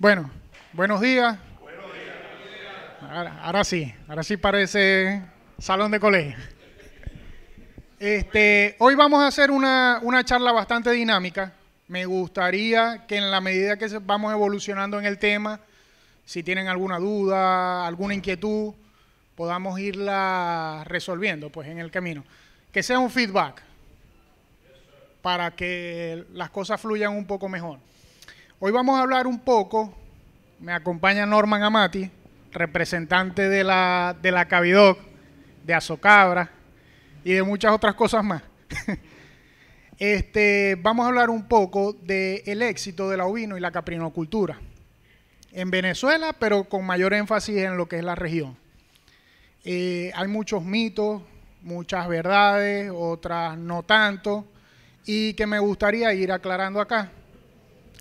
Bueno, buenos días. Ahora sí parece salón de colegio. Hoy vamos a hacer una charla bastante dinámica. Me gustaría que en la medida que vamos evolucionando en el tema, si tienen alguna duda, alguna inquietud, podamos irla resolviendo pues en el camino. Que sea un feedback para que las cosas fluyan un poco mejor. Hoy vamos a hablar un poco, me acompaña Norman Amati, representante de la Cavidoc, de Azocabra y de muchas otras cosas más. Vamos a hablar un poco del éxito de la ovino y la caprinocultura en Venezuela, pero con mayor énfasis en lo que es la región. Hay muchos mitos, muchas verdades, otras no tanto, y que me gustaría ir aclarando acá,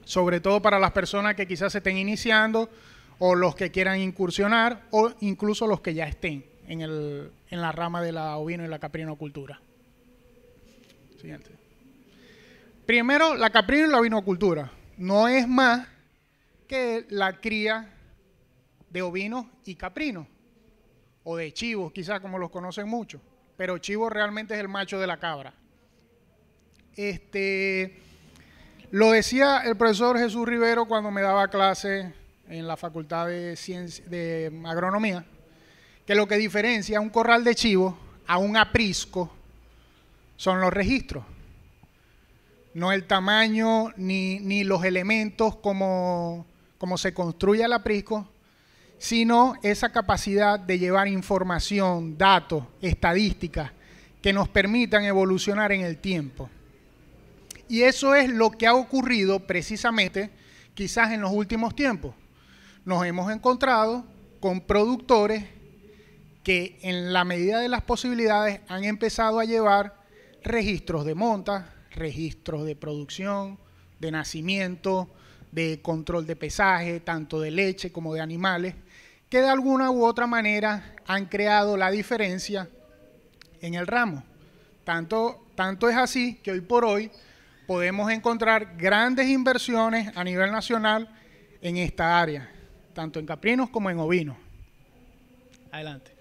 sobre todo para las personas que quizás se estén iniciando o los que quieran incursionar o incluso los que ya estén en la rama de la ovino y la caprinocultura. Siguiente. Primero, la caprino y la ovinocultura no es más que la cría de ovinos y caprinos, o de chivos, quizás como los conocen mucho, pero chivo realmente es el macho de la cabra. Lo decía el profesor Jesús Rivero cuando me daba clase en la Facultad de Agronomía, que lo que diferencia un corral de chivo a un aprisco son los registros. No el tamaño ni los elementos como se construye el aprisco, sino esa capacidad de llevar información, datos, estadísticas que nos permitan evolucionar en el tiempo. Y eso es lo que ha ocurrido precisamente quizás en los últimos tiempos. Nos hemos encontrado con productores que en la medida de las posibilidades han empezado a llevar registros de monta, registros de producción, de nacimiento, de control de pesaje, tanto de leche como de animales, que de alguna u otra manera han creado la diferencia en el ramo. Tanto es así que hoy por hoy podemos encontrar grandes inversiones a nivel nacional en esta área, tanto en caprinos como en ovinos. Adelante.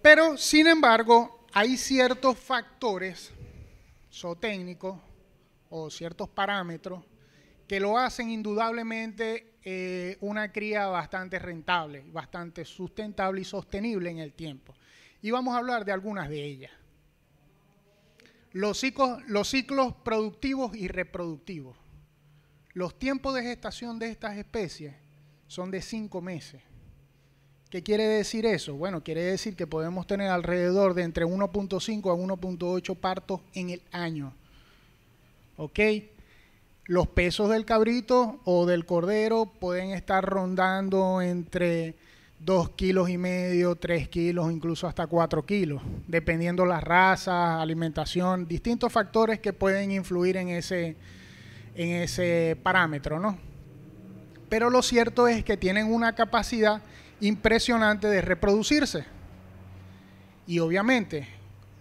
Pero, sin embargo, hay ciertos factores zootécnicos o ciertos parámetros que lo hacen indudablemente una cría bastante rentable, bastante sustentable y sostenible en el tiempo. Y vamos a hablar de algunas de ellas. Los ciclos productivos y reproductivos. Los tiempos de gestación de estas especies son de 5 meses. ¿Qué quiere decir eso? Bueno, quiere decir que podemos tener alrededor de entre 1.5 a 1.8 partos en el año. ¿Ok? Los pesos del cabrito o del cordero pueden estar rondando entre 2,5 kilos, 3 kilos, incluso hasta 4 kilos, dependiendo las razas, alimentación, distintos factores que pueden influir en ese parámetro, ¿no? Pero lo cierto es que tienen una capacidad impresionante de reproducirse. Y obviamente,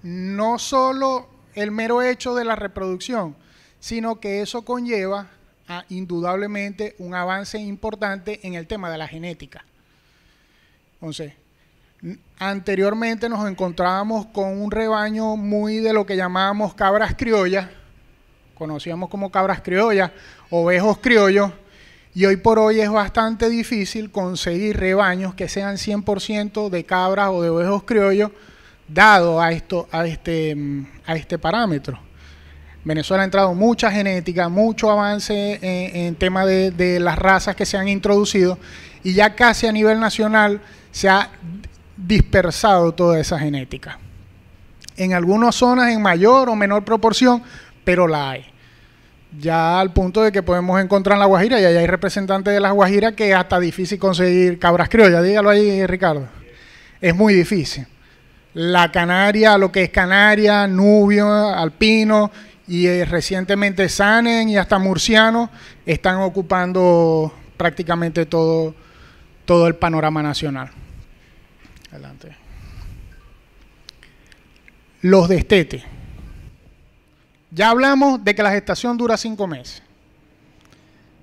no solo el mero hecho de la reproducción, sino que eso conlleva a indudablemente un avance importante en el tema de la genética. Entonces, anteriormente nos encontrábamos con un rebaño muy de lo que llamábamos cabras criollas, conocíamos como cabras criollas, ovejos criollos, y hoy por hoy es bastante difícil conseguir rebaños que sean 100% de cabras o de ovejos criollos, dado a este parámetro. Venezuela ha entrado mucha genética, mucho avance en tema de las razas que se han introducido, y ya casi a nivel nacional se ha dispersado toda esa genética. En algunas zonas en mayor o menor proporción, pero la hay. Ya al punto de que podemos encontrar en La Guajira, y allá hay representantes de La Guajira que es hasta difícil conseguir cabras criollas. Dígalo ahí, Ricardo. Es muy difícil. La canaria, lo que es canaria, nubio, alpino y recientemente sanen y hasta murciano están ocupando prácticamente todo el panorama nacional. Adelante. Los destetes. Ya hablamos de que la gestación dura 5 meses.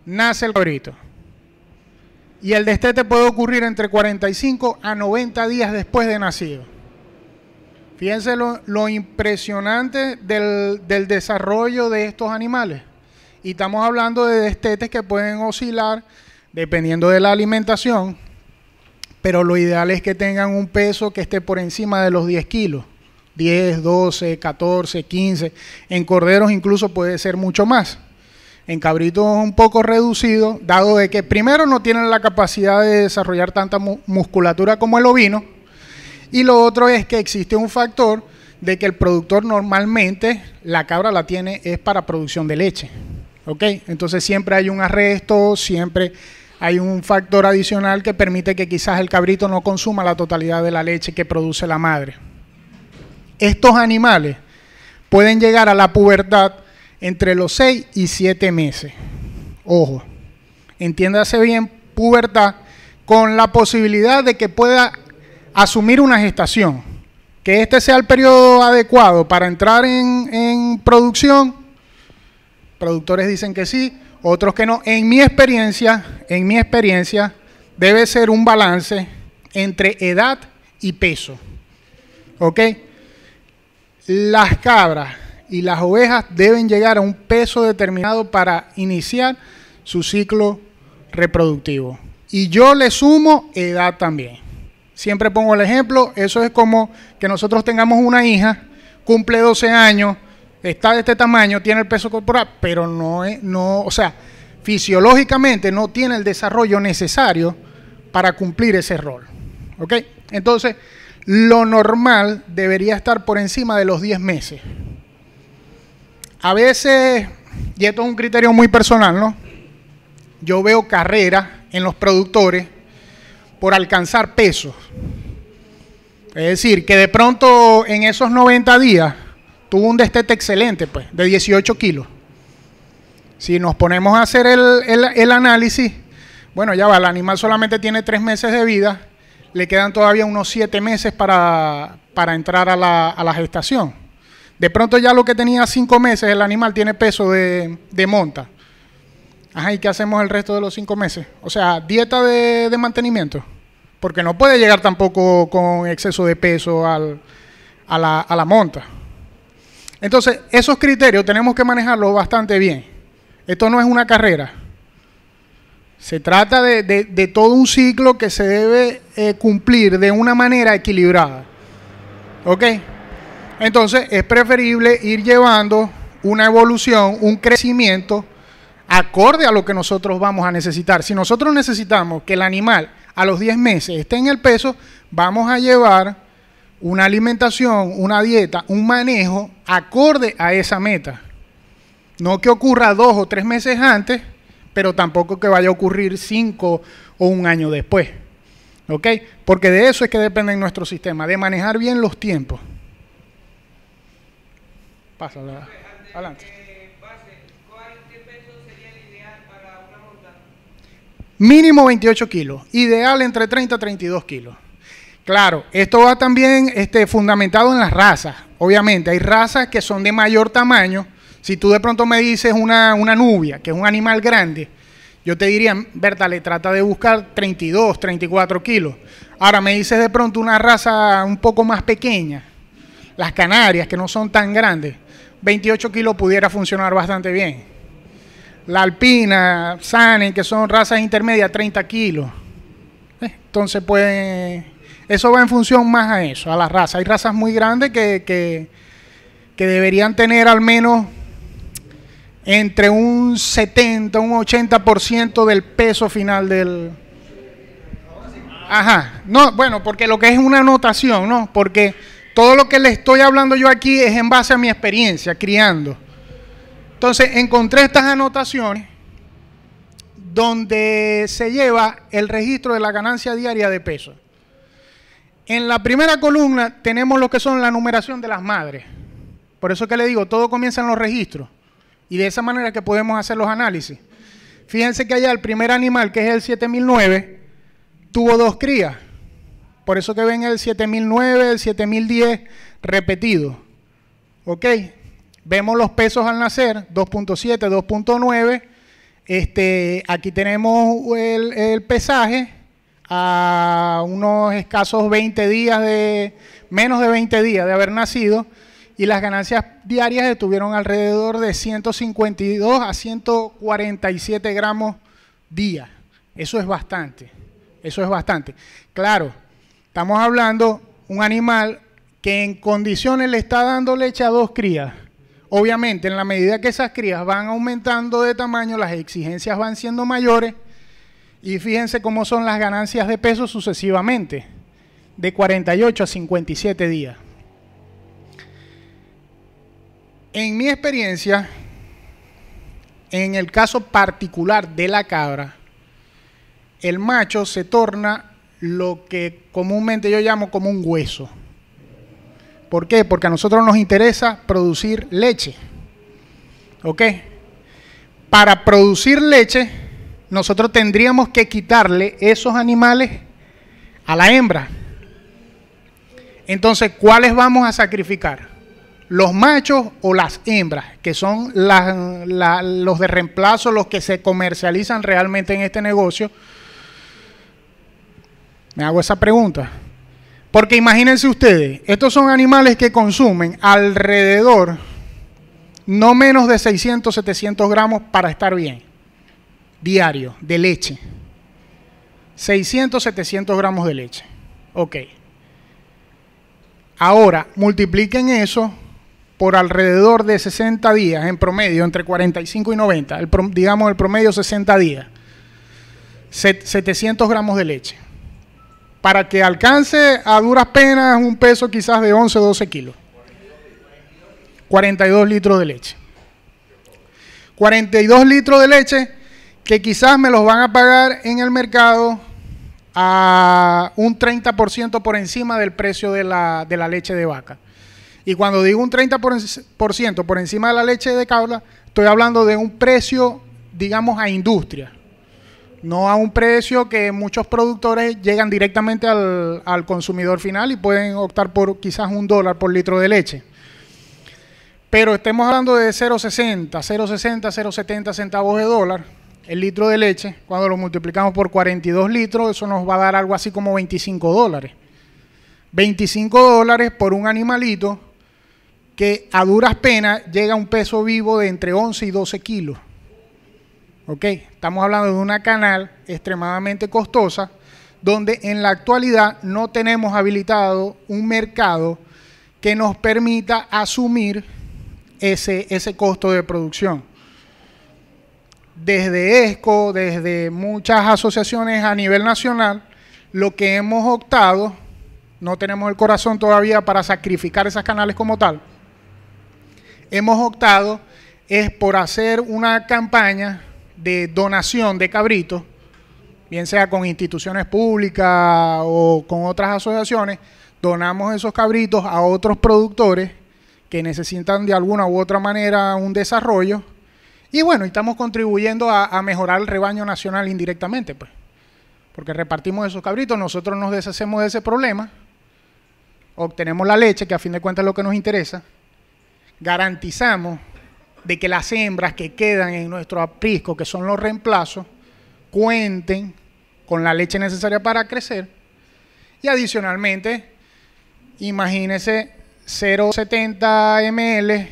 Nace el cabrito. y el destete puede ocurrir entre 45 a 90 días después de nacido. Fíjense lo impresionante del desarrollo de estos animales. Y estamos hablando de destetes que pueden oscilar dependiendo de la alimentación, pero lo ideal es que tengan un peso que esté por encima de los 10 kilos. 10, 12, 14, 15. En corderos incluso puede ser mucho más. En cabritos un poco reducido, dado de que primero no tienen la capacidad de desarrollar tanta musculatura como el ovino, y lo otro es que existe un factor de que el productor normalmente, la cabra la tiene es para producción de leche. ¿Ok? Entonces siempre hay un arresto, siempre hay un factor adicional que permite que quizás el cabrito no consuma la totalidad de la leche que produce la madre. Estos animales pueden llegar a la pubertad entre los 6 y 7 meses. Ojo, entiéndase bien, pubertad, con la posibilidad de que pueda asumir una gestación. Que este sea el periodo adecuado para entrar en producción. Productores dicen que sí, otros que no. En mi experiencia, debe ser un balance entre edad y peso. ¿Ok? Las cabras y las ovejas deben llegar a un peso determinado para iniciar su ciclo reproductivo. Y yo le sumo edad también. Siempre pongo el ejemplo, eso es como que nosotros tengamos una hija, cumple 12 años, está de este tamaño, tiene el peso corporal, pero o sea, fisiológicamente no tiene el desarrollo necesario para cumplir ese rol. ¿Ok? Entonces, lo normal debería estar por encima de los 10 meses. A veces, y esto es un criterio muy personal, ¿no? Yo veo carreras en los productores por alcanzar pesos. Es decir, que de pronto en esos 90 días tuvo un destete excelente, pues, de 18 kilos. Si nos ponemos a hacer el análisis, bueno, ya va, el animal solamente tiene 3 meses de vida, le quedan todavía unos 7 meses para entrar a la gestación. De pronto ya lo que tenía 5 meses, el animal tiene peso de monta. Ajá, ¿y qué hacemos el resto de los 5 meses? O sea, dieta de mantenimiento. Porque no puede llegar tampoco con exceso de peso a la monta. Entonces, esos criterios tenemos que manejarlos bastante bien. Esto no es una carrera. Se trata de todo un ciclo que se debe cumplir de una manera equilibrada. ¿Ok? Entonces, es preferible ir llevando una evolución, un crecimiento acorde a lo que nosotros vamos a necesitar. Si nosotros necesitamos que el animal a los 10 meses esté en el peso, vamos a llevar una alimentación, una dieta, un manejo acorde a esa meta. No que ocurra 2 o 3 meses antes, pero tampoco que vaya a ocurrir 5 o un año después. ¿Ok? Porque de eso es que depende nuestro sistema, de manejar bien los tiempos. Pásala, adelante. ¿Qué peso sería el ideal para una monta? Mínimo 28 kilos, ideal entre 30 a 32 kilos. Claro, esto va también fundamentado en las razas. Obviamente, hay razas que son de mayor tamaño. Si tú de pronto me dices una nubia, que es un animal grande, yo te diría, Berta, le trata de buscar 32, 34 kilos. Ahora me dices de pronto una raza un poco más pequeña, las canarias, que no son tan grandes, 28 kilos pudiera funcionar bastante bien. La alpina, Sanen, que son razas intermedias, 30 kilos. Entonces, pues, eso va en función más a eso, a las razas. Hay razas muy grandes que deberían tener al menos entre un 70, un 80% del peso final del... Ajá, no, bueno, porque lo que es una anotación, ¿no? Porque todo lo que le estoy hablando yo aquí es en base a mi experiencia criando. Entonces, encontré estas anotaciones donde se lleva el registro de la ganancia diaria de peso. En la primera columna tenemos lo que son la numeración de las madres. Por eso que le digo, todo comienza en los registros. Y de esa manera que podemos hacer los análisis. Fíjense que allá el primer animal, que es el 7009, tuvo 2 crías. Por eso que ven el 7009, el 7010 repetido. ¿Ok? Vemos los pesos al nacer, 2.7, 2.9. Aquí tenemos el pesaje a unos escasos 20 días menos de 20 días de haber nacido, y las ganancias diarias estuvieron alrededor de 152 a 147 gramos día. Eso es bastante, eso es bastante. Claro, estamos hablando de un animal que en condiciones le está dando leche a 2 crías. Obviamente, en la medida que esas crías van aumentando de tamaño, las exigencias van siendo mayores, y fíjense cómo son las ganancias de peso sucesivamente, de 48 a 57 días. En mi experiencia, en el caso particular de la cabra, el macho se torna lo que comúnmente yo llamo como un hueso. ¿Por qué? Porque a nosotros nos interesa producir leche. ¿Ok? Para producir leche, nosotros tendríamos que quitarle esos animales a la hembra. Entonces, ¿cuáles vamos a sacrificar? ¿Los machos o las hembras? Que son los de reemplazo, los que se comercializan realmente en este negocio. Me hago esa pregunta. Porque imagínense ustedes, estos son animales que consumen alrededor no menos de 600, 700 gramos para estar bien, diario, de leche. 600, 700 gramos de leche. Ok. Ahora, multipliquen eso por alrededor de 60 días, en promedio, entre 45 y 90, digamos el promedio 60 días. 700 gramos de leche. Para que alcance a duras penas un peso quizás de 11 o 12 kilos. 42 litros de leche. 42 litros de leche que quizás me los van a pagar en el mercado a un 30% por encima del precio de la leche de vaca. Y cuando digo un 30% por encima de la leche de cabra, estoy hablando de un precio, digamos, a industria. No a un precio que muchos productores llegan directamente al consumidor final y pueden optar por quizás $1 por litro de leche. Pero estemos hablando de 0,60, 0,70 centavos de dólar el litro de leche. Cuando lo multiplicamos por 42 litros, eso nos va a dar algo así como $25. $25 por un animalito que a duras penas llega a un peso vivo de entre 11 y 12 kilos. ¿Ok? Estamos hablando de una canal extremadamente costosa, donde en la actualidad no tenemos habilitado un mercado que nos permita asumir ese costo de producción. Desde ESCO, desde muchas asociaciones a nivel nacional, lo que hemos optado, no tenemos el corazón todavía para sacrificar esas canales como tal, hemos optado es por hacer una campaña de donación de cabritos, bien sea con instituciones públicas o con otras asociaciones. Donamos esos cabritos a otros productores que necesitan de alguna u otra manera un desarrollo, y bueno, estamos contribuyendo a mejorar el rebaño nacional indirectamente, pues, porque repartimos esos cabritos, nosotros nos deshacemos de ese problema, obtenemos la leche, que a fin de cuentas es lo que nos interesa, garantizamos de que las hembras que quedan en nuestro aprisco, que son los reemplazos, cuenten con la leche necesaria para crecer, y adicionalmente, imagínense 0,70 ml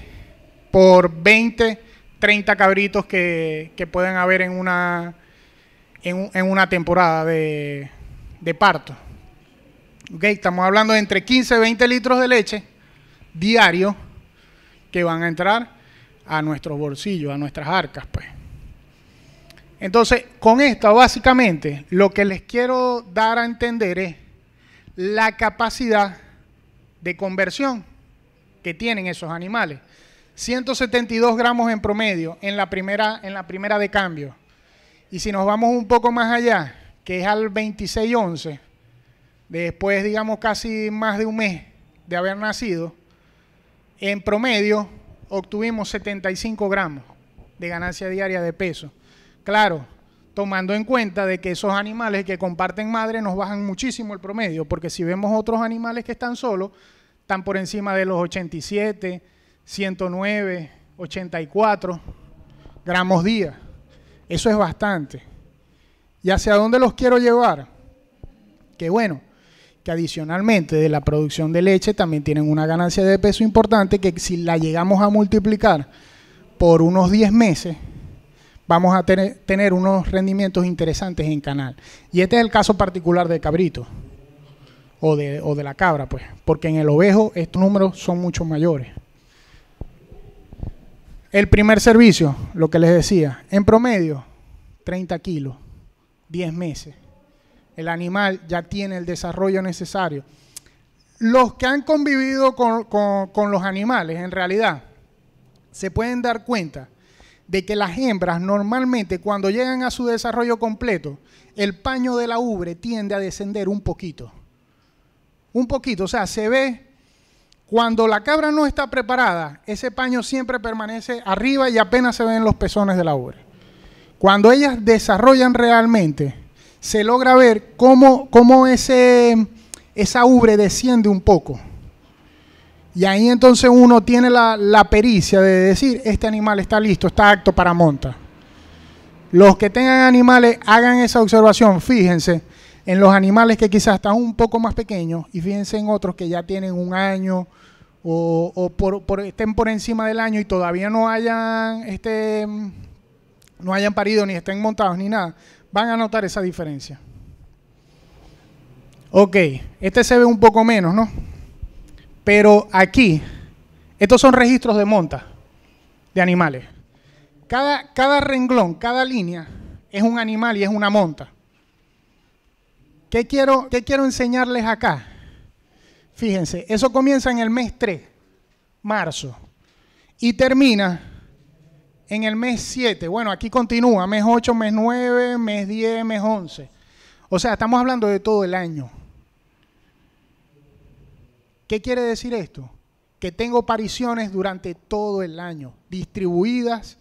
por 20, 30 cabritos que pueden haber en una temporada de parto. ¿Okay? Estamos hablando de entre 15 y 20 litros de leche diario que van a entrar a nuestros bolsillos, a nuestras arcas, pues. Entonces, con esto, básicamente, lo que les quiero dar a entender es la capacidad de conversión que tienen esos animales. 172 gramos en promedio en la primera de cambio. Y si nos vamos un poco más allá, que es al 26-11, después, digamos, casi más de un mes de haber nacido, en promedio obtuvimos 75 gramos de ganancia diaria de peso. Claro, tomando en cuenta de que esos animales que comparten madre nos bajan muchísimo el promedio, porque si vemos otros animales que están solos, están por encima de los 87, 109, 84 gramos día. Eso es bastante. ¿Y hacia dónde los quiero llevar? Que bueno, que adicionalmente de la producción de leche también tienen una ganancia de peso importante que si la llegamos a multiplicar por unos 10 meses, vamos a tener unos rendimientos interesantes en canal. Y este es el caso particular del cabrito o de la cabra, pues, porque en el ovejo estos números son mucho mayores. El primer servicio, lo que les decía, en promedio, 30 kilos, 10 meses. El animal ya tiene el desarrollo necesario. Los que han convivido con los animales, en realidad, se pueden dar cuenta de que las hembras normalmente cuando llegan a su desarrollo completo, el paño de la ubre tiende a descender un poquito. Un poquito, o sea, se ve, cuando la cabra no está preparada, ese paño siempre permanece arriba y apenas se ven los pezones de la ubre. Cuando ellas desarrollan realmente, se logra ver cómo esa ubre desciende un poco. Y ahí entonces uno tiene la pericia de decir, este animal está listo, está apto para monta. Los que tengan animales, hagan esa observación, fíjense en los animales que quizás están un poco más pequeños y fíjense en otros que ya tienen un año o estén por encima del año y todavía no hayan parido ni estén montados ni nada. Van a notar esa diferencia. Ok, este se ve un poco menos, ¿no? Pero aquí, estos son registros de monta de animales. Cada renglón, cada línea es un animal y es una monta. ¿Qué quiero enseñarles acá? Fíjense, eso comienza en el mes 3, marzo, y termina en el mes 7. Bueno, aquí continúa, mes 8, mes 9, mes 10, mes 11. O sea, estamos hablando de todo el año. ¿Qué quiere decir esto? Que tengo pariciones durante todo el año, distribuidas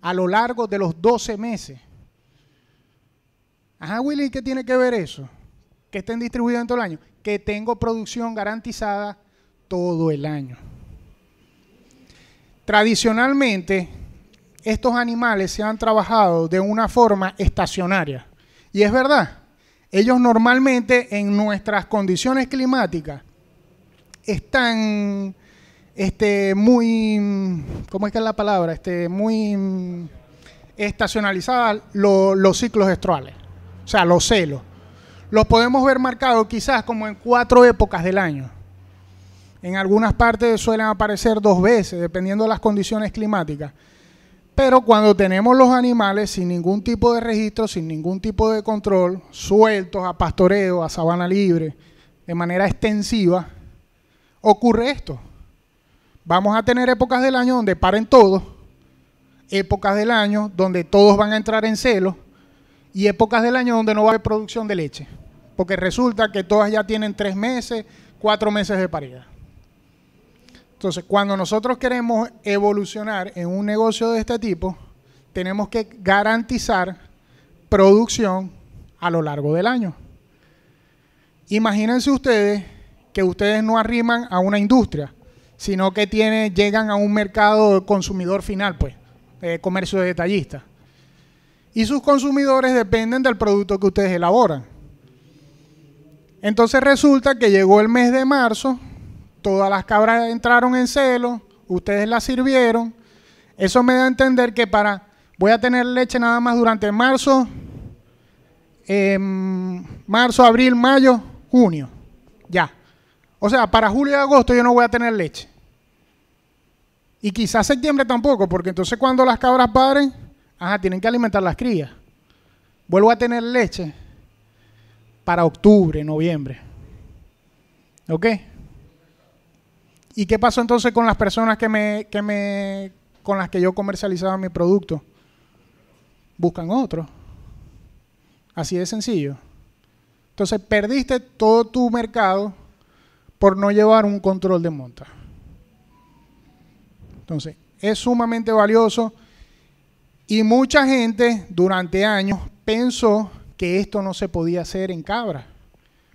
a lo largo de los 12 meses. Ajá, Willy, ¿qué tiene que ver eso? Que estén distribuidas en todo el año. Que tengo producción garantizada todo el año. Tradicionalmente, estos animales se han trabajado de una forma estacionaria. Y es verdad, ellos normalmente en nuestras condiciones climáticas están muy, ¿cómo es que es la palabra? Muy estacionalizadas los ciclos estruales, o sea, los celos. Los podemos ver marcados quizás como en 4 épocas del año. En algunas partes suelen aparecer 2 veces, dependiendo de las condiciones climáticas. Pero cuando tenemos los animales sin ningún tipo de registro, sin ningún tipo de control, sueltos a pastoreo, a sabana libre, de manera extensiva, ocurre esto. Vamos a tener épocas del año donde paren todos, épocas del año donde todos van a entrar en celo y épocas del año donde no va a haber producción de leche, porque resulta que todas ya tienen 3 meses, 4 meses de parida. Entonces, cuando nosotros queremos evolucionar en un negocio de este tipo, tenemos que garantizar producción a lo largo del año. Imagínense ustedes que ustedes no arriman a una industria, sino que llegan a un mercado consumidor final, pues, comercio de detallistas. Y sus consumidores dependen del producto que ustedes elaboran. Entonces resulta que llegó el mes de marzo, todas las cabras entraron en celo, ustedes las sirvieron. Eso me da a entender que voy a tener leche nada más durante marzo, abril, mayo, junio. Ya. O sea, para julio y agosto yo no voy a tener leche. Y quizás septiembre tampoco, porque entonces cuando las cabras paren, tienen que alimentar las crías. Vuelvo a tener leche para octubre, noviembre. ¿Ok? ¿Y qué pasó entonces con las personas con las que yo comercializaba mi producto? Buscan otro. Así de sencillo. Entonces perdiste todo tu mercado por no llevar un control de monta. Entonces, es sumamente valioso y mucha gente durante años pensó que esto no se podía hacer en cabras,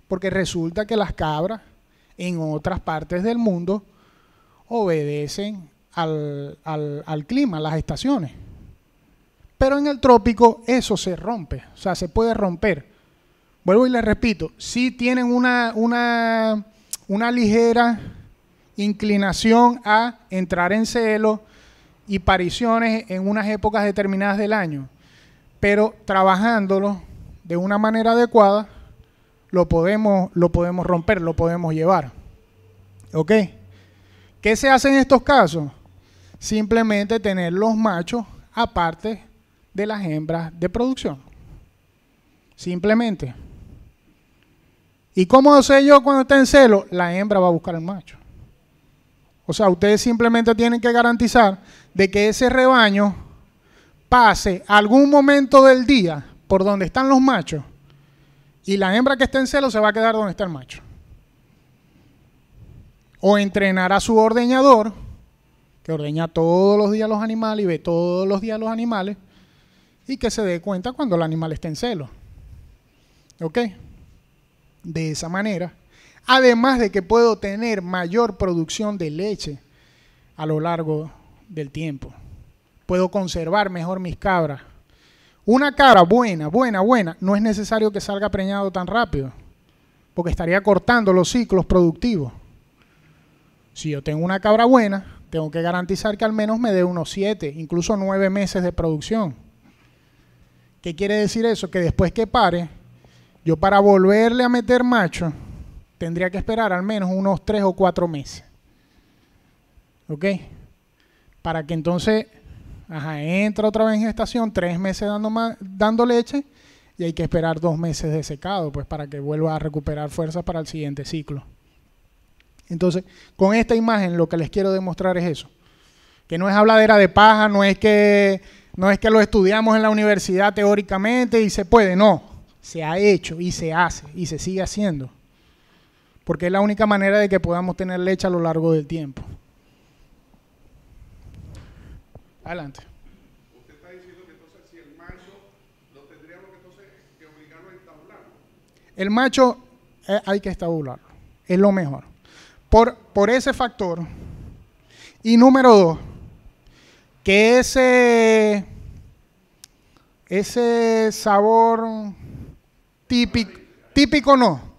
porque resulta que las cabras en otras partes del mundo obedecen al clima, a las estaciones. Pero en el trópico eso se rompe, o sea, se puede romper. Vuelvo y les repito, si tienen una ligera inclinación a entrar en celo y pariciones en unas épocas determinadas del año, pero trabajándolo de una manera adecuada, lo podemos romper, lo podemos llevar. ¿Ok? ¿Qué se hace en estos casos? Simplemente tener los machos aparte de las hembras de producción. Simplemente. ¿Y cómo sé yo cuando está en celo? La hembra va a buscar al macho. O sea, ustedes simplemente tienen que garantizar de que ese rebaño pase algún momento del día por donde están los machos y la hembra que está en celo se va a quedar donde está el macho. O entrenar a su ordeñador, que ordeña todos los días los animales y ve todos los días los animales, y que se dé cuenta cuando el animal está en celo. ¿Ok? De esa manera, además de que puedo tener mayor producción de leche a lo largo del tiempo. Puedo conservar mejor mis cabras. Una cabra buena, no es necesario que salga preñado tan rápido, porque estaría cortando los ciclos productivos. Si yo tengo una cabra buena, tengo que garantizar que al menos me dé unos 7, incluso 9 meses de producción. ¿Qué quiere decir eso? Que después que pare, yo para volverle a meter macho, tendría que esperar al menos unos 3 o 4 meses. ¿Ok? Para que entonces, entra otra vez en gestación, 3 meses dando leche, y hay que esperar 2 meses de secado, pues para que vuelva a recuperar fuerzas para el siguiente ciclo. Entonces, con esta imagen lo que les quiero demostrar es eso. Que no es habladera de paja, no es que lo estudiamos en la universidad teóricamente y se puede, no. Se ha hecho y se hace y se sigue haciendo. Porque es la única manera de que podamos tener leche a lo largo del tiempo. Adelante. Usted está diciendo que entonces si el macho lo tendríamos que entonces que obligarlo a estabularlo. El macho hay que estabularlo. Es lo mejor. Por ese factor. Y número 2, que ese sabor típico no,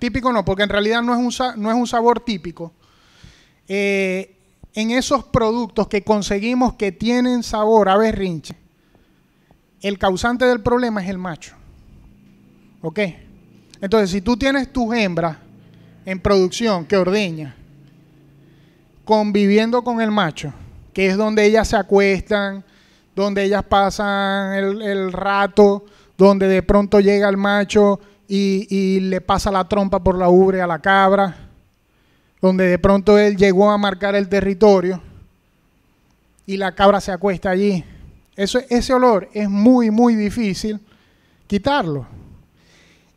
porque en realidad no es un sabor típico. En esos productos que conseguimos que tienen sabor a berrinche, el causante del problema es el macho. ¿Ok? Entonces, si tú tienes tus hembras en producción que ordeña, conviviendo con el macho, que es donde ellas se acuestan, donde ellas pasan el rato, donde de pronto llega el macho y le pasa la trompa por la ubre a la cabra, donde de pronto él llegó a marcar el territorio y la cabra se acuesta allí. Ese olor es muy, muy difícil quitarlo.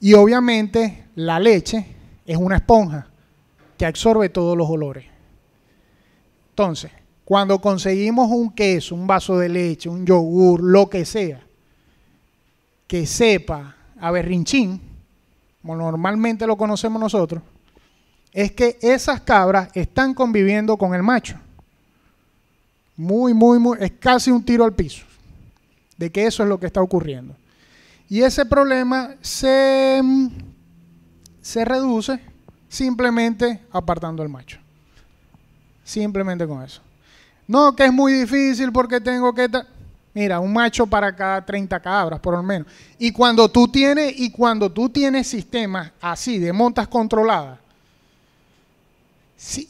Y obviamente la leche es una esponja que absorbe todos los olores. Entonces, cuando conseguimos un queso, un vaso de leche, un yogur, lo que sea, que sepa a berrinchín, como normalmente lo conocemos nosotros, es que esas cabras están conviviendo con el macho. Muy, es casi un tiro al piso, de que eso es lo que está ocurriendo. Y ese problema se reduce simplemente apartando al macho. Simplemente con eso. No, que es muy difícil porque tengo que... Mira, un macho para cada 30 cabras, por lo menos. Y cuando tú tienes sistemas así, de montas controladas,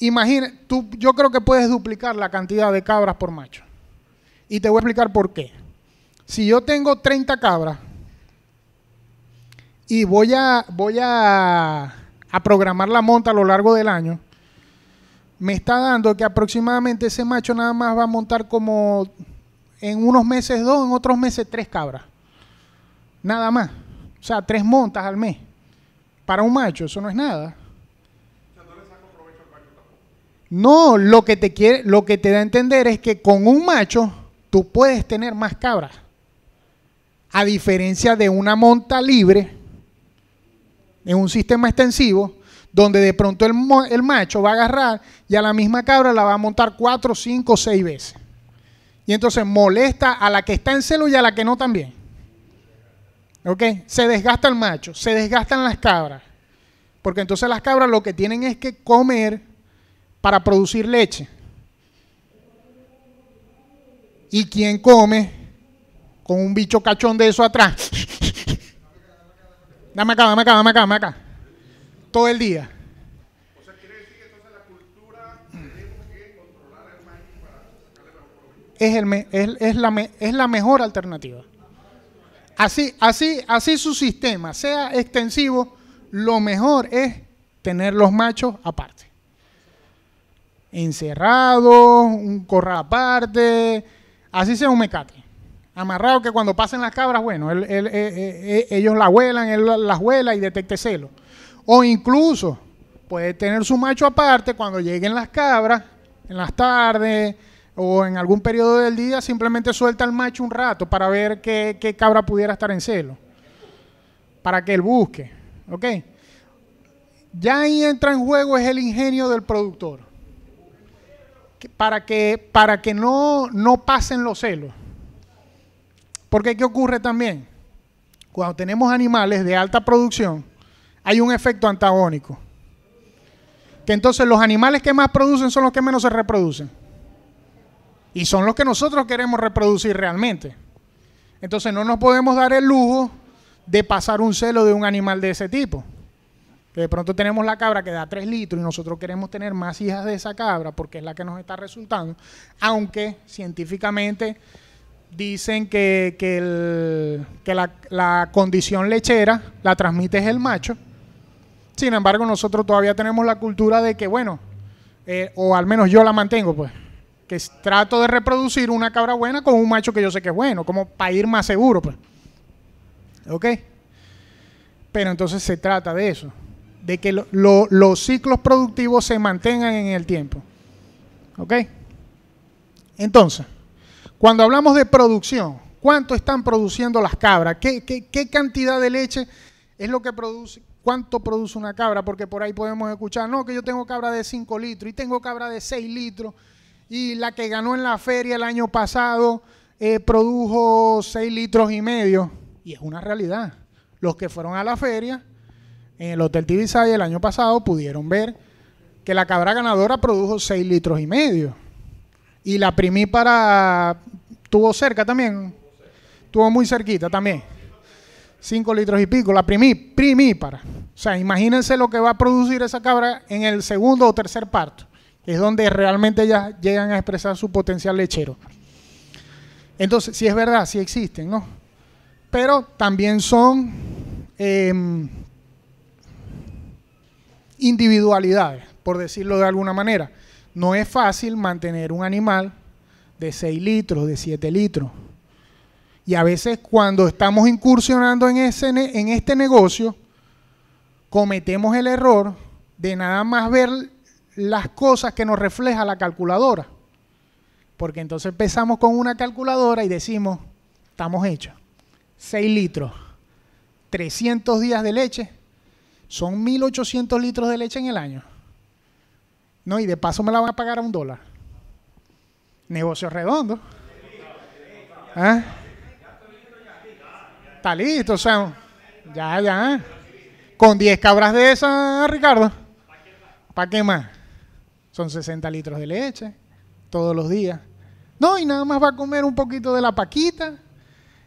imagina, yo creo que puedes duplicar la cantidad de cabras por macho. Y te voy a explicar por qué. Si yo tengo 30 cabras y voy a programar la monta a lo largo del año, me está dando que aproximadamente ese macho nada más va a montar como en unos meses 2, en otros meses 3 cabras. Nada más. O sea, 3 montas al mes. Para un macho, eso no es nada. O sea, no le saco provecho al macho tampoco. No, lo que te da a entender es que con un macho tú puedes tener más cabras. A diferencia de una monta libre, en un sistema extensivo, donde de pronto el macho va a agarrar y a la misma cabra la va a montar 4, 5, 6 veces. Y entonces molesta a la que está en celo y a la que no también. ¿Ok? Se desgasta el macho, se desgastan las cabras. Porque entonces las cabras lo que tienen es que comer para producir leche. ¿Y quién come con un bicho cachón de eso atrás? Dame acá, dame acá, dame acá, dame acá. Todo el día. O sea, quiere decir que entonces la cultura tenemos que controlar el maíz para sacarle mejor provecho. Es la mejor alternativa. Así su sistema sea extensivo, lo mejor es tener los machos aparte. Encerrados, un corral aparte, así sea un mecate. Amarrado que cuando pasen las cabras, bueno, ellos la huelan, él las huela y detecte celo. O incluso puede tener su macho aparte cuando lleguen las cabras, en las tardes o en algún periodo del día, simplemente suelta al macho un rato para ver qué cabra pudiera estar en celo. Para que él busque. ¿Ok? Ya ahí entra en juego es el ingenio del productor. Para que no pasen los celos. Porque ¿qué ocurre también? Cuando tenemos animales de alta producción, hay un efecto antagónico. Que entonces los animales que más producen son los que menos se reproducen. Y son los que nosotros queremos reproducir realmente. Entonces no nos podemos dar el lujo de pasar un celo de un animal de ese tipo. Que de pronto tenemos la cabra que da 3 litros y nosotros queremos tener más hijas de esa cabra porque es la que nos está resultando. Aunque científicamente dicen que la condición lechera la transmite es el macho. Sin embargo, nosotros todavía tenemos la cultura de que, bueno, o al menos yo la mantengo, pues, que trato de reproducir una cabra buena con un macho que yo sé que es bueno, como para ir más seguro, pues. ¿Ok? Pero entonces se trata de eso, de que los ciclos productivos se mantengan en el tiempo. ¿Ok? Entonces, cuando hablamos de producción, ¿cuánto están produciendo las cabras? ¿Qué cantidad de leche es lo que produce? ¿Cuánto produce una cabra? Porque por ahí podemos escuchar, no, que yo tengo cabra de 5 litros y tengo cabra de 6 litros y la que ganó en la feria el año pasado produjo 6 litros y medio. Y es una realidad. Los que fueron a la feria en el Hotel Tibisay el año pasado pudieron ver que la cabra ganadora produjo 6 litros y medio. Y la primípara tuvo cerca también, tuvo muy cerquita también. 5 litros y pico, la primípara. O sea, imagínense lo que va a producir esa cabra en el segundo o tercer parto, que es donde realmente ellas llegan a expresar su potencial lechero. Entonces, sí es verdad, sí existen, ¿no? Pero también son individualidades, por decirlo de alguna manera. No es fácil mantener un animal de 6 litros, de 7 litros. Y a veces cuando estamos incursionando en este negocio, cometemos el error de nada más ver las cosas que nos refleja la calculadora. Porque entonces empezamos con una calculadora y decimos, estamos hechos. 6 litros, 300 días de leche, son 1.800 litros de leche en el año. No, y de paso me la van a pagar a $1. Negocio redondo. ¿Ah? Está listo, o sea, ya. Con 10 cabras de esas, Ricardo. ¿Para qué más? Son 60 litros de leche todos los días. No, y nada más va a comer un poquito de la paquita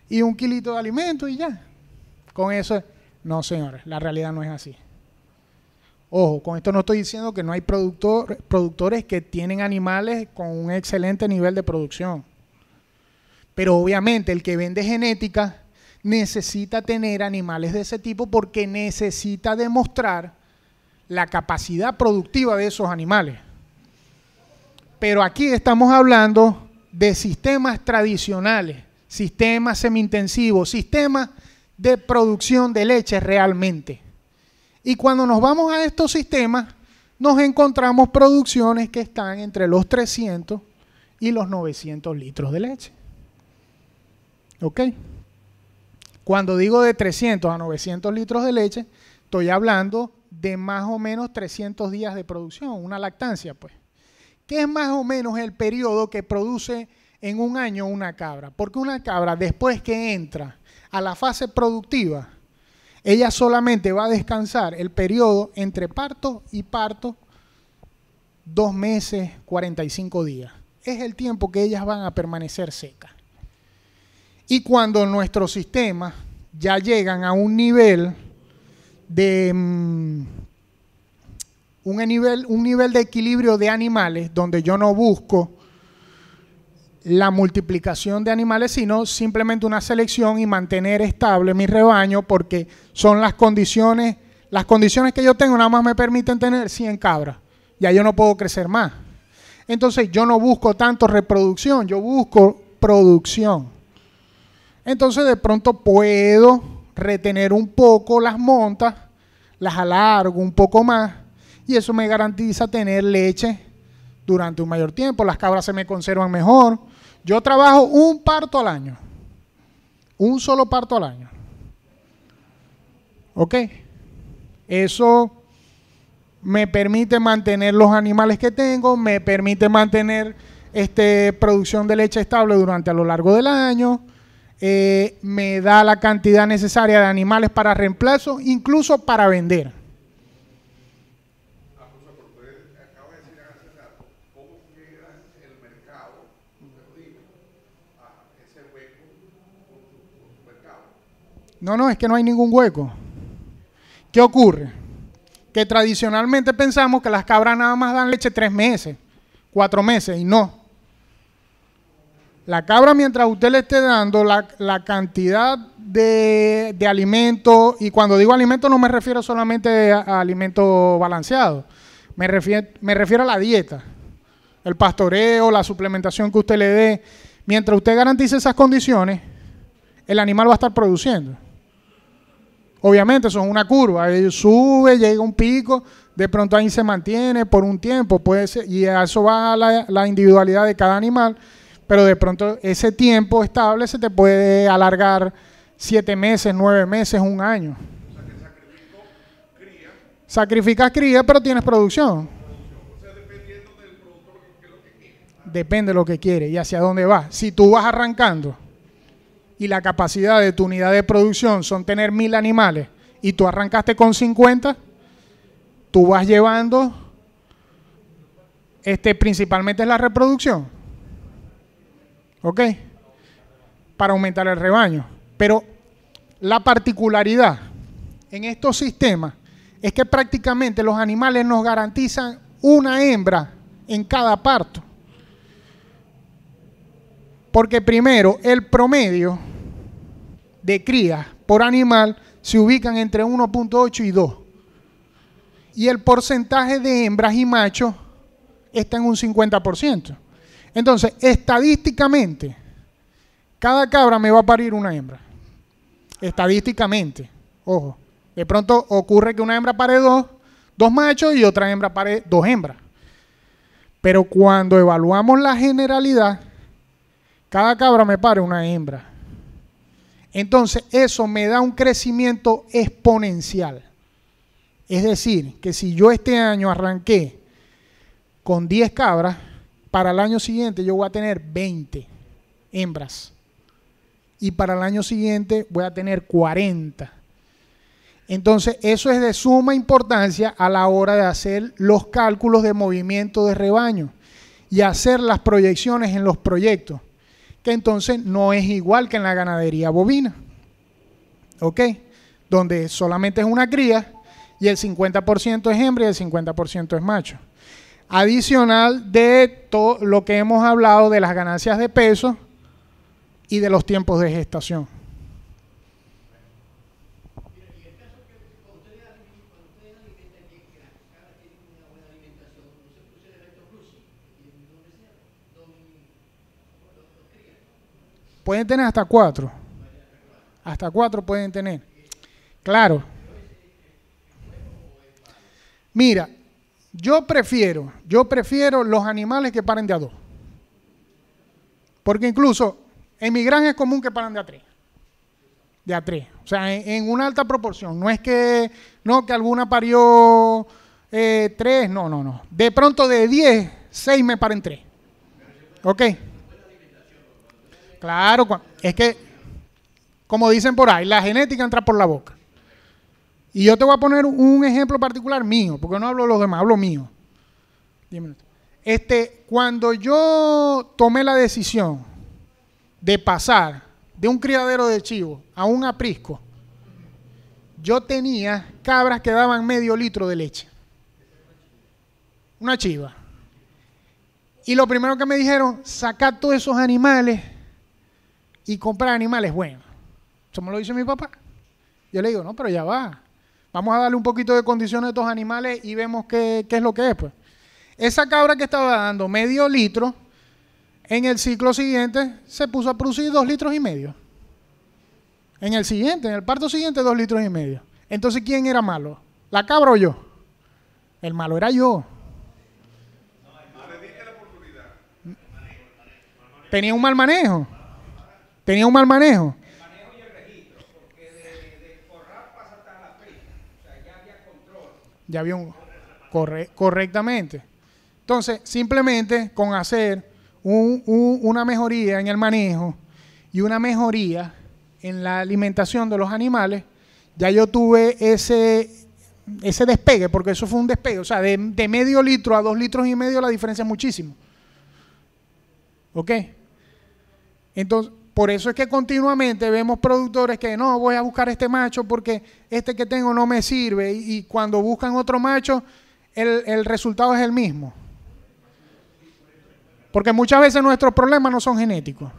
y un kilito de alimento y ya. Con eso, no, señores, la realidad no es así. Ojo, con esto no estoy diciendo que no hay productores que tienen animales con un excelente nivel de producción. Pero obviamente el que vende genética necesita tener animales de ese tipo porque necesita demostrar la capacidad productiva de esos animales. Pero aquí estamos hablando de sistemas tradicionales, sistemas semi-intensivos, sistemas de producción de leche realmente. Y cuando nos vamos a estos sistemas, nos encontramos producciones que están entre los 300 y los 900 litros de leche. ¿Ok? Cuando digo de 300 a 900 litros de leche, estoy hablando de más o menos 300 días de producción, una lactancia, pues. ¿Qué es más o menos el periodo que produce en un año una cabra. Porque una cabra, después que entra a la fase productiva, ella solamente va a descansar el periodo entre parto y parto 2 meses, 45 días. Es el tiempo que ellas van a permanecer secas. Y cuando nuestros sistemas ya llegan a un nivel de un nivel de equilibrio de animales, donde yo no busco la multiplicación de animales, sino simplemente una selección y mantener estable mi rebaño, porque son las condiciones que yo tengo nada más me permiten tener 100 cabras. Ya yo no puedo crecer más. Entonces yo no busco tanto reproducción, yo busco producción. Entonces de pronto puedo retener un poco las montas, las alargo un poco más y eso me garantiza tener leche durante un mayor tiempo. Las cabras se me conservan mejor. Yo trabajo un parto al año. Un solo parto al año. ¿Ok? Eso me permite mantener los animales que tengo, me permite mantener producción de leche estable durante a lo largo del año, me da la cantidad necesaria de animales para reemplazo, incluso para vender. No, es que no hay ningún hueco. ¿Qué ocurre? Que tradicionalmente pensamos que las cabras nada más dan leche 3 meses, 4 meses, y no. La cabra, mientras usted le esté dando la cantidad de alimento, y cuando digo alimento no me refiero solamente a alimento balanceado, me refiero a la dieta, el pastoreo, la suplementación que usted le dé. Mientras usted garantice esas condiciones, el animal va a estar produciendo. Obviamente eso es una curva, sube, llega a un pico, de pronto ahí se mantiene por un tiempo, puede ser, y a eso va la individualidad de cada animal, pero de pronto ese tiempo estable se te puede alargar 7 meses, 9 meses, 1 año. O sea, que cría. Sacrificas cría, pero tienes producción. O sea, dependiendo del productor lo que quiere. Depende de lo que quiere y hacia dónde va. Si tú vas arrancando y la capacidad de tu unidad de producción son tener 1000 animales y tú arrancaste con 50, tú vas llevando, principalmente es la reproducción, ¿ok? Para aumentar el rebaño. Pero la particularidad en estos sistemas es que prácticamente los animales nos garantizan una hembra en cada parto. Porque primero, el promedio de crías por animal se ubican entre 1.8 y 2. Y el porcentaje de hembras y machos está en un 50%. Entonces, estadísticamente, cada cabra me va a parir una hembra. Estadísticamente, ojo. De pronto ocurre que una hembra pare 2 machos y otra hembra pare 2 hembras. Pero cuando evaluamos la generalidad, cada cabra me pare una hembra. Entonces, eso me da un crecimiento exponencial. Es decir, que si yo este año arranqué con 10 cabras, para el año siguiente yo voy a tener 20 hembras. Y para el año siguiente voy a tener 40. Entonces, eso es de suma importancia a la hora de hacer los cálculos de movimiento de rebaño y hacer las proyecciones en los proyectos, que entonces no es igual que en la ganadería bovina, ¿ok? Donde solamente es una cría y el 50% es hembra y el 50% es macho. Adicional de todo lo que hemos hablado de las ganancias de peso y de los tiempos de gestación. Pueden tener hasta 4. Hasta 4 pueden tener. Claro. Mira, yo prefiero los animales que paren de a 2. Porque incluso en mi granja es común que paren de a 3. De a 3. O sea, en una alta proporción. No es que alguna parió 3, no. De pronto de 10, 6 me paren 3. ¿Ok? Claro, es que, como dicen por ahí, la genética entra por la boca. Y yo te voy a poner un ejemplo particular mío, porque no hablo de los demás, hablo mío. 10 minutos. Cuando yo tomé la decisión de pasar de un criadero de chivo a un aprisco, yo tenía cabras que daban medio litro de leche. Una chiva. Y lo primero que me dijeron, sacar todos esos animales y comprar animales buenos. Eso me lo dice mi papá. Yo le digo, no, pero ya va. Vamos a darle un poquito de condiciones a estos animales y vemos qué es lo que es, pues. Esa cabra que estaba dando medio litro, en el ciclo siguiente se puso a producir 2 litros y medio. En el siguiente, en el parto siguiente, 2 litros y medio. Entonces, ¿quién era malo? ¿La cabra o yo? El malo era yo. Tenía un mal manejo. Tenía un mal manejo. El manejo y el registro, porque de corral pasa hasta la prisa. O sea, ya había control. Ya había correctamente. Entonces, simplemente con hacer una mejoría en el manejo y una mejoría en la alimentación de los animales, ya yo tuve ese despegue, porque eso fue un despegue. O sea, de medio litro a 2 litros y medio la diferencia es muchísimo. ¿Ok? Entonces, por eso es que continuamente vemos productores que no, voy a buscar este macho porque este que tengo no me sirve, y cuando buscan otro macho, el resultado es el mismo. Porque muchas veces nuestros problemas no son genéticos.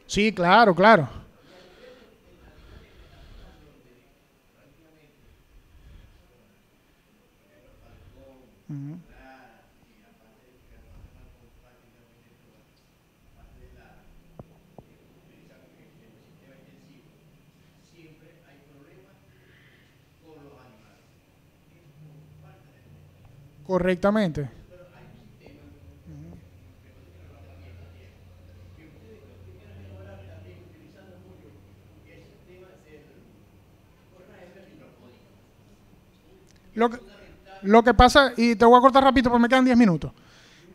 Sí, claro, claro. Correctamente. Lo que pasa, y te voy a cortar rápido porque me quedan 10 minutos.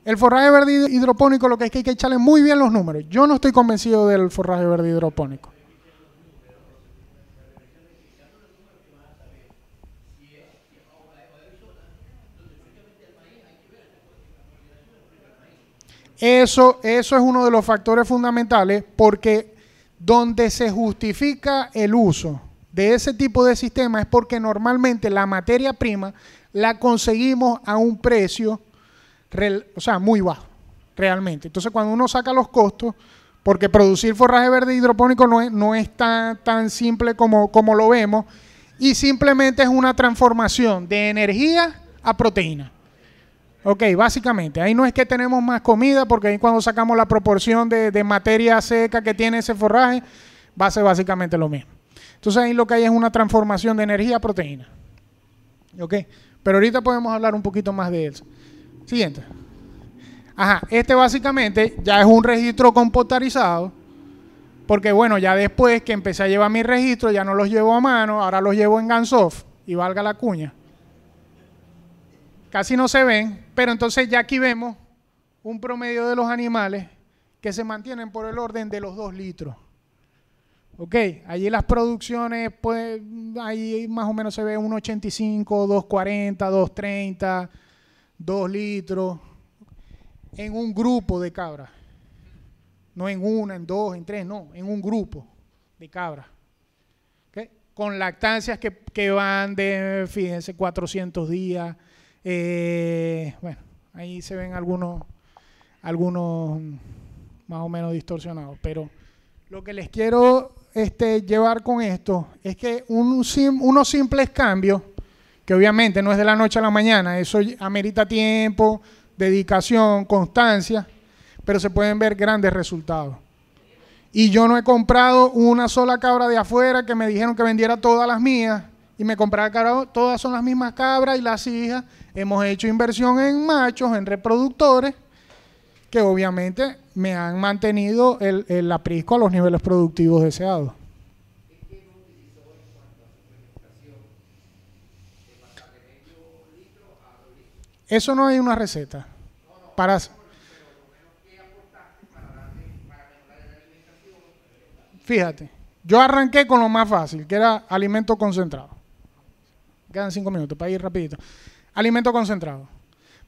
El forraje verde hidropónico, lo que hay que echarle muy bien los números. Yo no estoy convencido del forraje verde hidropónico. Eso es uno de los factores fundamentales, porque donde se justifica el uso de ese tipo de sistema es porque normalmente la materia prima la conseguimos a un precio, o sea, muy bajo, realmente. Entonces, cuando uno saca los costos, porque producir forraje verde hidropónico no es tan simple como lo vemos, y simplemente es una transformación de energía a proteína. Ok, básicamente, ahí no es que tenemos más comida, porque ahí cuando sacamos la proporción de materia seca que tiene ese forraje, va a ser básicamente lo mismo. Entonces ahí lo que hay es una transformación de energía a proteína. Ok, pero ahorita podemos hablar un poquito más de eso. Siguiente. Ajá, básicamente ya es un registro computarizado, porque bueno, ya después que empecé a llevar mis registros, ya no los llevo a mano, ahora los llevo en Gansoft, y valga la cuña. Casi no se ven, pero entonces ya aquí vemos un promedio de los animales que se mantienen por el orden de los 2 litros. Ok, allí las producciones, pues, ahí más o menos se ve 1,85, 2,40, 2,30, 2 litros, en un grupo de cabras. No en una, en dos, en tres, no, en un grupo de cabras. Okay. Con lactancias que van de, fíjense, 400 días. Bueno, ahí se ven algunos más o menos distorsionados, pero lo que les quiero llevar con esto es que unos simples cambios, que obviamente no es de la noche a la mañana, eso amerita tiempo, dedicación, constancia, pero se pueden ver grandes resultados. Y yo no he comprado una sola cabra de afuera que me dijeron que vendiera todas las mías, y me compraba cabra, todas son las mismas cabras y las hijas. Hemos hecho inversión en machos, en reproductores, que obviamente me han mantenido el aprisco a los niveles productivos deseados. Eso no hay una receta. Para... Fíjate, yo arranqué con lo más fácil, que era alimento concentrado. Quedan 5 minutos para ir rapidito. Alimento concentrado.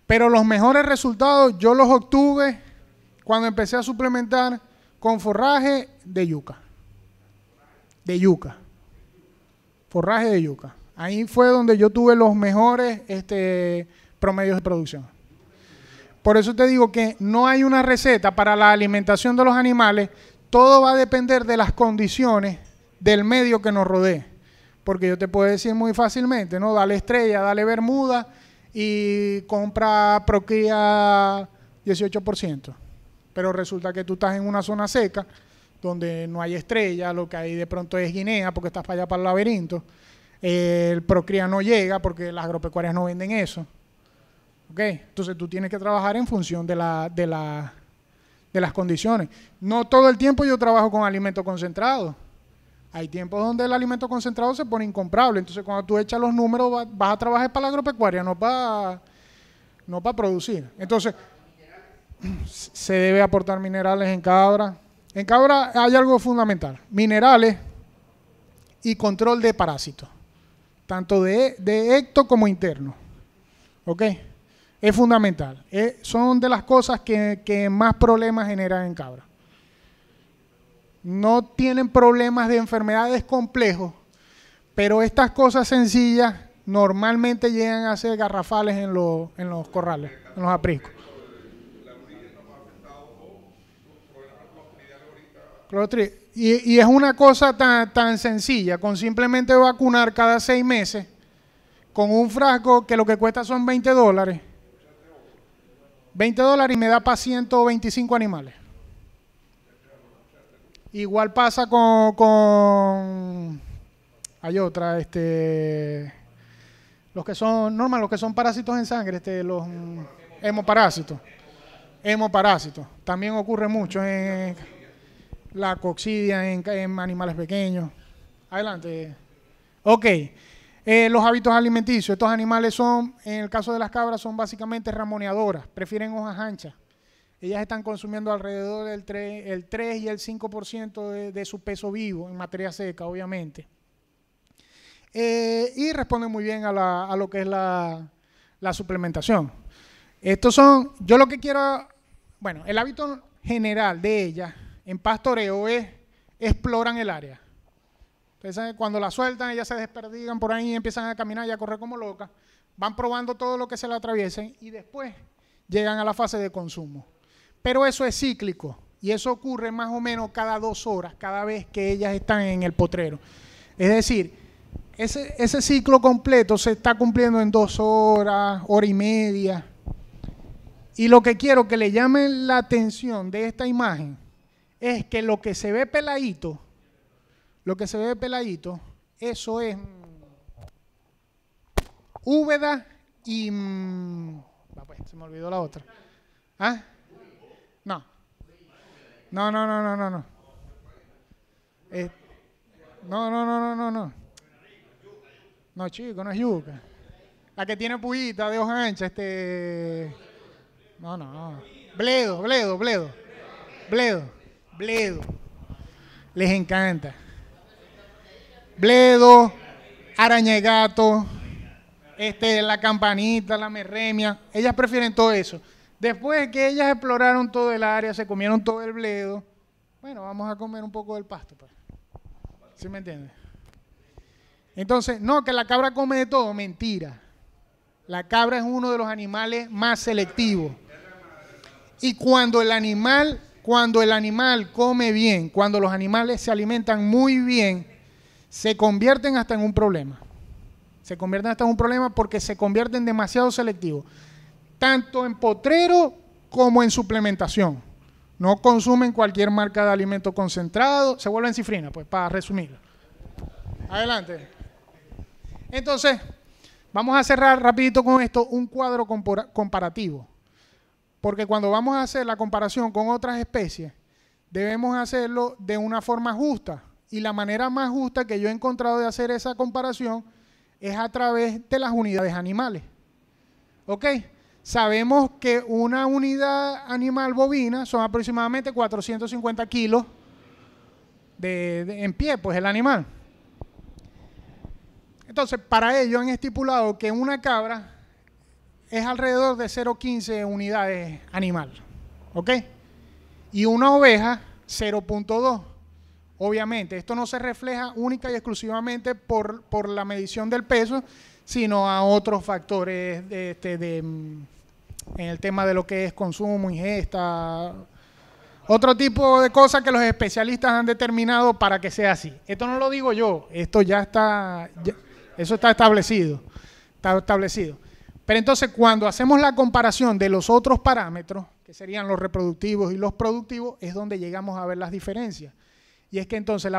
Pero los mejores resultados yo los obtuve cuando empecé a suplementar con forraje de yuca. De yuca. Forraje de yuca. Ahí fue donde yo tuve los mejores promedios de producción. Por eso te digo que no hay una receta para la alimentación de los animales. Todo va a depender de las condiciones del medio que nos rodee. Porque yo te puedo decir muy fácilmente, ¿no? Dale estrella, dale bermuda y compra Procría 18%. Pero resulta que tú estás en una zona seca donde no hay estrella, lo que hay de pronto es guinea porque estás para allá para el laberinto. El Procría no llega porque las agropecuarias no venden eso. ¿Ok? Entonces tú tienes que trabajar en función de las condiciones. No todo el tiempo yo trabajo con alimento concentrado. Hay tiempos donde el alimento concentrado se pone incomprable. Entonces, cuando tú echas los números, vas a trabajar para la agropecuaria, no para producir. Entonces, se debe aportar minerales en cabra. En cabra hay algo fundamental. Minerales y control de parásitos. Tanto de ecto como interno. ¿Ok? Es fundamental. Son de las cosas que más problemas generan en cabra. No tienen problemas de enfermedades complejos, pero estas cosas sencillas normalmente llegan a ser garrafales en los corrales, en los apriscos. Y es una cosa tan sencilla, con simplemente vacunar cada 6 meses, con un frasco que lo que cuesta son $20. $20 y me da para 125 animales. Igual pasa con hay otra, los que son parásitos en sangre, los hemoparásitos. Hemoparásitos. También ocurre mucho en la coccidia, en animales pequeños. Adelante. Ok. Los hábitos alimenticios. Estos animales son, en el caso de las cabras, son básicamente ramoneadoras. Prefieren hojas anchas. Ellas están consumiendo alrededor del el 3 y el 5% de su peso vivo en materia seca, obviamente. Y responden muy bien a lo que es la suplementación. Estos son, yo lo que quiero, bueno, el hábito general de ellas en pastoreo es exploran el área. Entonces, cuando la sueltan, ellas se desperdigan por ahí y empiezan a caminar y a correr como locas. Van probando todo lo que se le atraviesen y después llegan a la fase de consumo. Pero eso es cíclico y eso ocurre más o menos cada 2 horas, cada vez que ellas están en el potrero. Es decir, ese ciclo completo se está cumpliendo en 2 horas, hora y media. Y lo que quiero que le llame la atención de esta imagen es que lo que se ve peladito, eso es úbeda y... pues, se me olvidó la otra. ¿Ah? No. No. No, no, chico, no es yuca. La que tiene pullita de hoja ancha, No. Bledo. Les encanta. Bledo, araña de gato, la campanita, la merremia. Ellas prefieren todo eso. Después que ellas exploraron todo el área, se comieron todo el bledo, bueno, vamos a comer un poco del pasto, pues. ¿Sí me entiendes? Entonces, no, que la cabra come de todo, mentira. La cabra es uno de los animales más selectivos. Y cuando el animal come bien, cuando los animales se alimentan muy bien, se convierten hasta en un problema. Se convierten hasta en un problema porque se convierten demasiado selectivos. Tanto en potrero como en suplementación. No consumen cualquier marca de alimento concentrado, se vuelven cifrina, pues, para resumirlo. Adelante. Entonces, vamos a cerrar rapidito con esto, un cuadro comparativo. Porque cuando vamos a hacer la comparación con otras especies, debemos hacerlo de una forma justa. Y la manera más justa que yo he encontrado de hacer esa comparación es a través de las unidades animales. ¿Ok? sabemos que una unidad animal bovina son aproximadamente 450 kilos en pie, pues el animal. Entonces, para ello han estipulado que una cabra es alrededor de 0,15 unidades animal, ¿ok? Y una oveja, 0,2. Obviamente, esto no se refleja única y exclusivamente por la medición del peso, sino a otros factores en el tema de lo que es consumo, ingesta, otro tipo de cosas que los especialistas han determinado para que sea así. Esto no lo digo yo, esto ya está, eso está establecido, Pero entonces, cuando hacemos la comparación de los otros parámetros, que serían los reproductivos y los productivos, es donde llegamos a ver las diferencias. Y es que entonces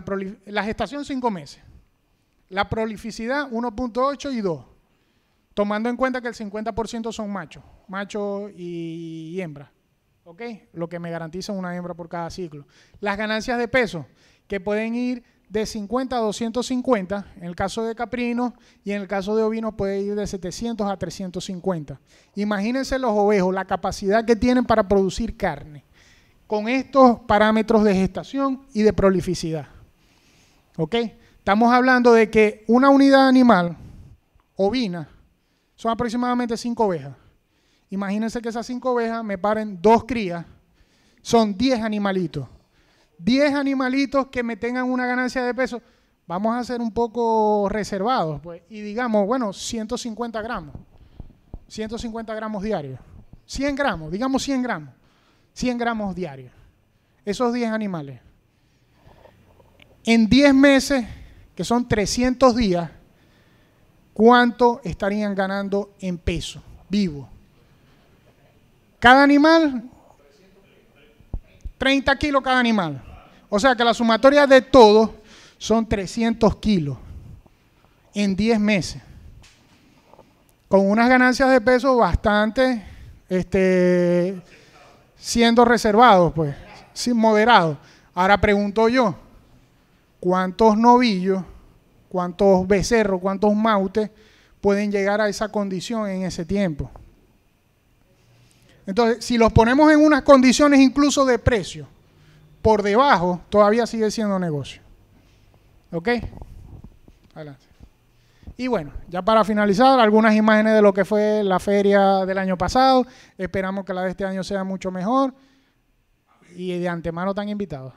la gestación 5 meses, la prolificidad 1.8 y 2, tomando en cuenta que el 50% son machos y hembras, ¿ok? Lo que me garantiza una hembra por cada ciclo. Las ganancias de peso, que pueden ir de 50 a 250, en el caso de caprinos, y en el caso de ovinos puede ir de 700 a 350. Imagínense los ovejos, la capacidad que tienen para producir carne, con estos parámetros de gestación y de prolificidad. ¿Ok? Estamos hablando de que una unidad animal ovina son aproximadamente 5 ovejas. Imagínense que esas 5 ovejas me paren 2 crías, son 10 animalitos. 10 animalitos que me tengan una ganancia de peso, vamos a ser un poco reservados, pues, y digamos, bueno, 150 gramos. 150 gramos diarios. 100 gramos, digamos 100 gramos. 100 gramos diarios. Esos 10 animales. En 10 meses, que son 300 días, ¿cuánto estarían ganando en peso vivo? Cada animal, 30 kilos cada animal. O sea que la sumatoria de todos son 300 kilos en 10 meses. Con unas ganancias de peso bastante, siendo reservados, pues, moderados. Ahora pregunto yo, ¿cuántos novillos, cuántos becerros, cuántos mautes pueden llegar a esa condición en ese tiempo? Entonces, si los ponemos en unas condiciones incluso de precio, por debajo, todavía sigue siendo negocio. ¿Ok? Adelante. Y bueno, ya para finalizar, algunas imágenes de lo que fue la feria del año pasado. Esperamos que la de este año sea mucho mejor. Y de antemano están invitados.